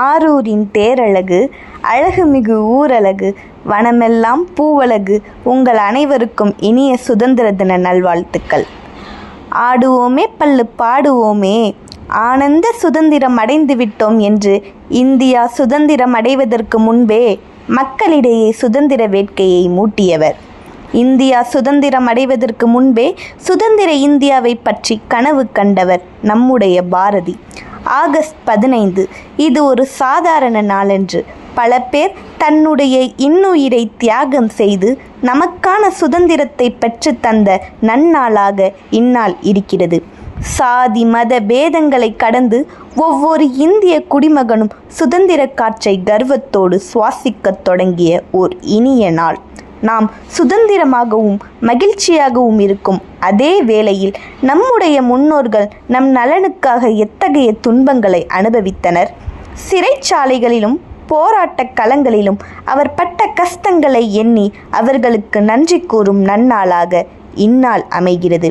ஆரூரின் தேரழகு அழகுமிகு ஊரழகு வனமெல்லாம் பூவழகு. உங்கள் அனைவருக்கும் இனிய சுதந்திர தின நல்வாழ்த்துக்கள். ஆடுவோமே பள்ளு பாடுவோமே, ஆனந்த சுதந்திரம் அடைந்து விட்டோம் என்று இந்தியா சுதந்திரம் அடைவதற்கு முன்பே மக்களிடையே சுதந்திர வேட்கையை மூட்டியவர். இந்தியா சுதந்திரம் அடைவதற்கு முன்பே சுதந்திர இந்தியாவை பற்றி கனவு கண்டவர் நம்முடைய பாரதி. ஆகஸ்ட் 15 இது ஒரு சாதாரண நாளன்று. பல பேர் தன்னுடைய இன்னுயிரை தியாகம் செய்து நமக்கான சுதந்திரத்தை பெற்று தந்த நன்னாளாக இந்நாள் இருக்கிறது. சாதி மத பேதங்களை கடந்து ஒவ்வொரு இந்திய குடிமகனும் சுதந்திர காற்றை கர்வத்தோடு சுவாசிக்கத் தொடங்கிய ஓர் இனிய நாள். நாம் சுதந்திரமாகவும் மகிழ்ச்சியாகவும் இருக்கும் அதே வேளையில் நம்முடைய முன்னோர்கள் நம் நலனுக்காக எத்தகைய துன்பங்களை அனுபவித்தனர். சிறைச்சாலைகளிலும் போராட்ட களங்களிலும் அவர் பட்ட கஷ்டங்களை எண்ணி அவர்களுக்கு நன்றி கூறும் நன்னாளாக இந்நாள் அமைகிறது.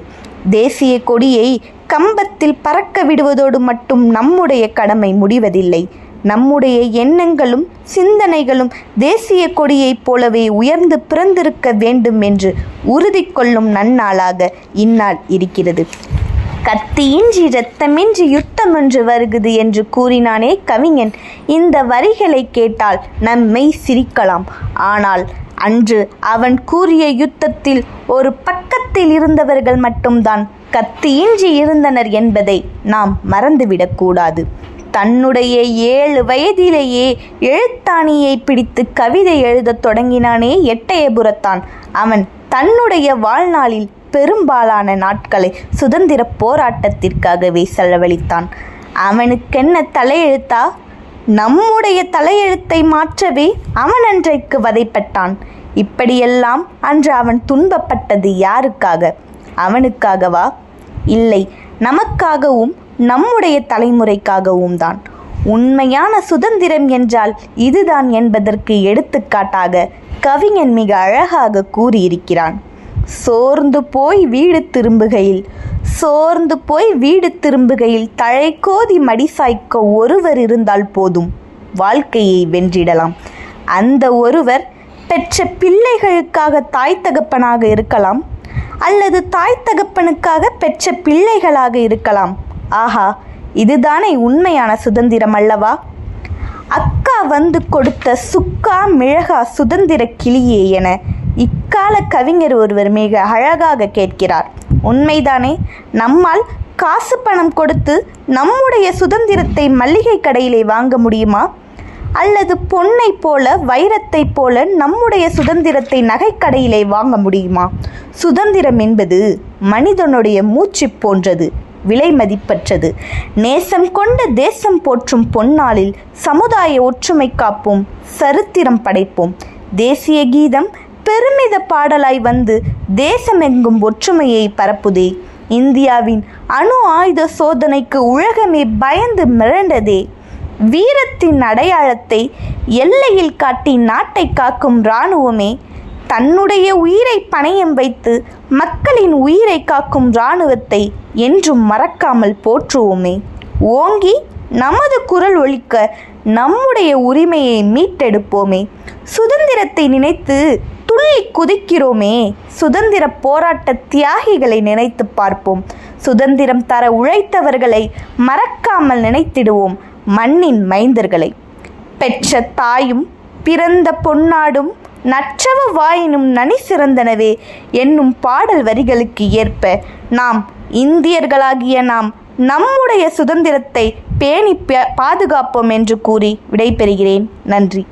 தேசிய கொடியை கம்பத்தில் பறக்க விடுவதோடு மட்டும் நம்முடைய கடமை முடிவதில்லை. நம்முடைய எண்ணங்களும் சிந்தனைகளும் தேசிய கொடியைப் போலவே உயர்ந்து பிறந்திருக்க வேண்டும் என்று உறுதி கொள்ளும் நன்னாளாக இந்நாள் இருக்கிறது. கத்தியின்றி இரத்தமின்றி யுத்தம் என்று வருகிறது என்று கூறினானே கவிஞன். இந்த வரிகளை கேட்டால் நம்மை சிரிக்கலாம். ஆனால் அன்று அவன் கூறிய யுத்தத்தில் ஒரு பக்கத்தில் இருந்தவர்கள் மட்டும்தான் கத்தியின்றி இருந்தனர் என்பதை நாம் மறந்துவிடக்கூடாது. தன்னுடைய 7 வயதிலேயே எழுத்தாணியை பிடித்து கவிதை எழுதத் தொடங்கினானே எட்டயபுரத்தான். அவன் தன்னுடைய வாழ்நாளில் பெரும்பாலான நாட்களை சுதந்திர போராட்டத்திற்காகவே செலவழித்தான். அவனுக்கென்ன தலையெழுத்தா? நம்முடைய தலையெழுத்தை மாற்றவே அவன் அன்றைக்கு வதைப்பட்டான். இப்படியெல்லாம் அன்று அவன் துன்பப்பட்டது யாருக்காக? அவனுக்காகவா? இல்லை, நமக்காகவும் நம்முடைய தலைமுறைக்காகவும் தான். உண்மையான சுதந்திரம் என்றால் இதுதான் என்பதற்கு எடுத்துக்காட்டாக கவிஞன் மிக அழகாக கூறியிருக்கிறான். சோர்ந்து போய் வீடு திரும்புகையில் தழைக்கோதி மடிசாய்க்க ஒருவர் இருந்தால் போதும், வாழ்க்கையை வென்றிடலாம். அந்த ஒருவர் பெற்ற பிள்ளைகளுக்காக தாய் தகப்பனாக இருக்கலாம், அல்லது தாய் தகப்பனுக்காக பெற்ற பிள்ளைகளாக இருக்கலாம். ஆஹா, இதுதானே உண்மையான சுதந்திரம் அல்லவா? அக்கா வந்து கொடுத்த சுக்கா மிளகா சுதந்திர கிளியே என இக்கால கவிஞர் ஒருவர் மிக அழகாக கேட்கிறார். உண்மைதானே? நம்மால் காசு பணம் கொடுத்து நம்முடைய சுதந்திரத்தை மளிகை கடையிலே வாங்க முடியுமா? அல்லது பொன்னை போல வைரத்தை போல நம்முடைய சுதந்திரத்தை நகைக்கடையிலே வாங்க முடியுமா? சுதந்திரம் என்பது மனிதனுடைய மூச்சு போன்றது, விலை மதிப்பற்றது. நேசம் கொண்ட தேசம் போற்றும் பொன்னாளில் சமுதாய ஒற்றுமை காப்போம், சரித்திரம் படைப்போம். தேசிய கீதம் பெருமித பாடலாய் வந்து தேசமெங்கும் ஒற்றுமையை பரப்புதே. இந்தியாவின் அணு ஆயுத சோதனைக்கு உலகமே பயந்து மிரண்டதே. வீரத்தின் அடையாளத்தை எல்லையில் காட்டி நாட்டை காக்கும் இராணுவமே, தன்னுடைய உயிரை பணயம் வைத்து மக்களின் உயிரை காக்கும் இராணுவத்தை என்றும் மறக்காமல் போற்றுவோமே. ஓங்கி நமது குரல் ஒலிக்க நம்முடைய உரிமையை மீட்டெடுப்போமே. சுதந்திரத்தை நினைத்து துள்ளி குதிக்கிறோமே, சுதந்திர போராட்ட தியாகிகளை நினைத்து பார்ப்போம். சுதந்திரம் தர உழைத்தவர்களை மறக்காமல் நினைத்திடுவோம், மண்ணின் மைந்தர்களை. பெற்ற தாயும் பிறந்த பொன்னாடும் நற்றவ வாயினும் நனி சிறந்தனவே என்னும் பாடல் வரிகளுக்கு ஏற்ப நாம் இந்தியர்களாகிய நாம் நம்முடைய சுதந்திரத்தை பேணி பாதுகாப்போம் என்று கூறி விடைபெறுகிறேன். நன்றி.